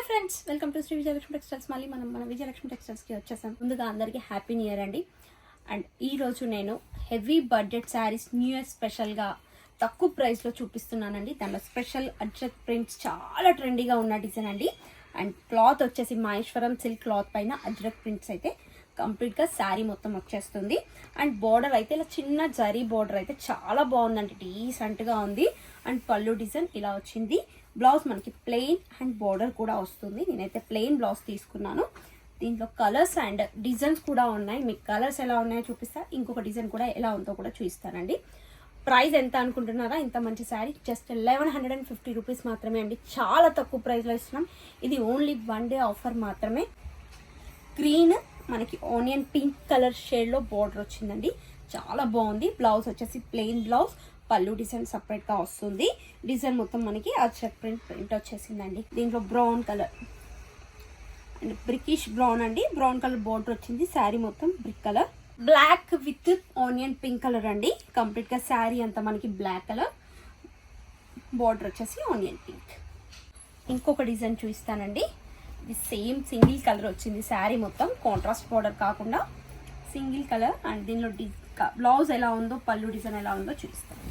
Hi friends, welcome to Sri Vijayalakshmi textiles. మళ్ళీ మన విజయలక్ష్మి టెక్స్టైల్స్కి వచ్చేసాం. ముందుగా అందరికీ హ్యాపీ న్యూ ఇయర్ అండి. అండ్ ఈరోజు నేను heavy budget saris new year స్పెషల్గా తక్కువ ప్రైస్లో చూపిస్తున్నానండి. దాంట్లో స్పెషల్ అజ్రక్ ప్రింట్స్ చాలా ట్రెండీగా ఉన్న డిజైన్ అండి. అండ్ క్లాత్ వచ్చేసి మహేశ్వరం సిల్క్ క్లాత్ పైన అజ్రక్ ప్రింట్స్ అయితే కంప్లీట్గా శారీ మొత్తం వచ్చేస్తుంది. అండ్ బార్డర్ అయితే ఇలా చిన్న జరీ బార్డర్ అయితే చాలా బాగుందండి, డీసెంట్గా ఉంది. అండ్ పళ్ళు డిజైన్ ఇలా వచ్చింది. బ్లౌజ్ మనకి ప్లెయిన్ అండ్ బార్డర్ కూడా వస్తుంది. నేనైతే ప్లెయిన్ బ్లౌజ్ తీసుకున్నాను. దీంట్లో కలర్స్ అండ్ డిజైన్స్ కూడా ఉన్నాయి. మీకు కలర్స్ ఎలా ఉన్నాయో చూపిస్తా, ఇంకొక డిజైన్ కూడా ఎలా ఉందో కూడా చూపిస్తానండి. ప్రైస్ ఎంత అనుకుంటున్నారా? ఇంత మంచి శారీ జస్ట్ 1150 రూపీస్ మాత్రమే అండి. చాలా తక్కువ ప్రైస్లో ఇస్తున్నాం. ఇది ఓన్లీ 1 డే ఆఫర్ మాత్రమే. గ్రీన్ మనకి ఆనియన్ పింక్ కలర్ షేడ్లో బార్డర్ వచ్చిందండి, చాలా బాగుంది. బ్లౌజ్ వచ్చేసి ప్లెయిన్ బ్లౌజ్, పళ్ళు డిజైన్ సపరేట్గా వస్తుంది. డిజైన్ మొత్తం మనకి అజ్రక్ ప్రింట్ వచ్చేసిందండి. దీంట్లో brown colour and brickish brown అండి, బ్రౌన్ కలర్ బార్డర్ వచ్చింది. శారీ మొత్తం brick colour, black with onion pink colour అండి. కంప్లీట్గా శారీ అంతా మనకి బ్లాక్ కలర్, బార్డర్ వచ్చేసి ఆనియన్ పింక్. ఇంకొక డిజైన్ చూపిస్తానండి. ఇది సేమ్ సింగిల్ కలర్ వచ్చింది. శారీ మొత్తం కాంట్రాస్ట్ బార్డర్ కాకుండా సింగిల్ కలర్. అండ్ దీనిలో బ్లౌజ్ ఎలా ఉందో, పళ్ళు డిజైన్ ఎలా ఉందో చూపిస్తాను.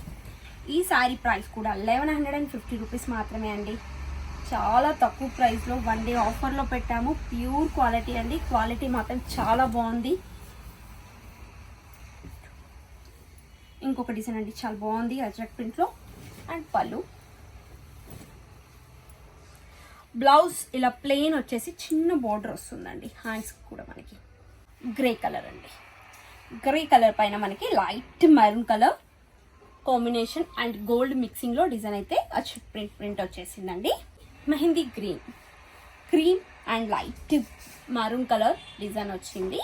ఈ శారీ ప్రైస్ కూడా 1150 రూపీస్ మాత్రమే అండి. చాలా తక్కువ ప్రైస్లో 1 డే ఆఫర్లో పెట్టాము. ప్యూర్ క్వాలిటీ అండి, క్వాలిటీ మాత్రం చాలా బాగుంది. ఇంకొక డిజైన్ అండి, చాలా బాగుంది అజ్రక్ ప్రింట్లో. అండ్ పళ్ళు, బ్లౌజ్ ఇలా ప్లెయిన్ వచ్చేసి చిన్న బార్డర్ వస్తుందండి. హ్యాండ్స్ కూడా మనకి గ్రే కలర్ అండి. గ్రే కలర్ పైన మనకి light maroon colour combination and gold మిక్సింగ్లో డిజైన్ అయితే అజ్రక్ ప్రింట్ వచ్చేసిందండి. Mehndi green, cream and light maroon colour design వచ్చింది.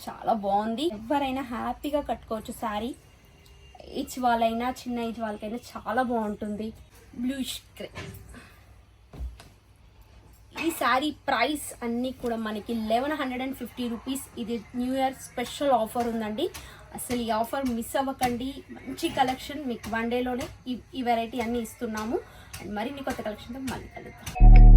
చాలా బాగుంది. ఎవరైనా హ్యాపీగా కట్టుకోవచ్చు శారీ. ఏజ్ వాళ్ళైనా చిన్న ఏజ్ వాళ్ళకైనా చాలా బాగుంటుంది. Bluish grey. ఈ శారీ ప్రైస్ అన్నీ కూడా మనకి 1150 రూపీస్. ఇది న్యూ ఇయర్ స్పెషల్ ఆఫర్ ఉందండి. అసలు ఈ ఆఫర్ మిస్ అవ్వకండి. మంచి కలెక్షన్ మీకు 1 డేలోనే ఈ వెరైటీ అన్నీ ఇస్తున్నాము. అండ్ మరిన్ని కొత్త కలెక్షన్తో మళ్ళీ కలుద్దాం.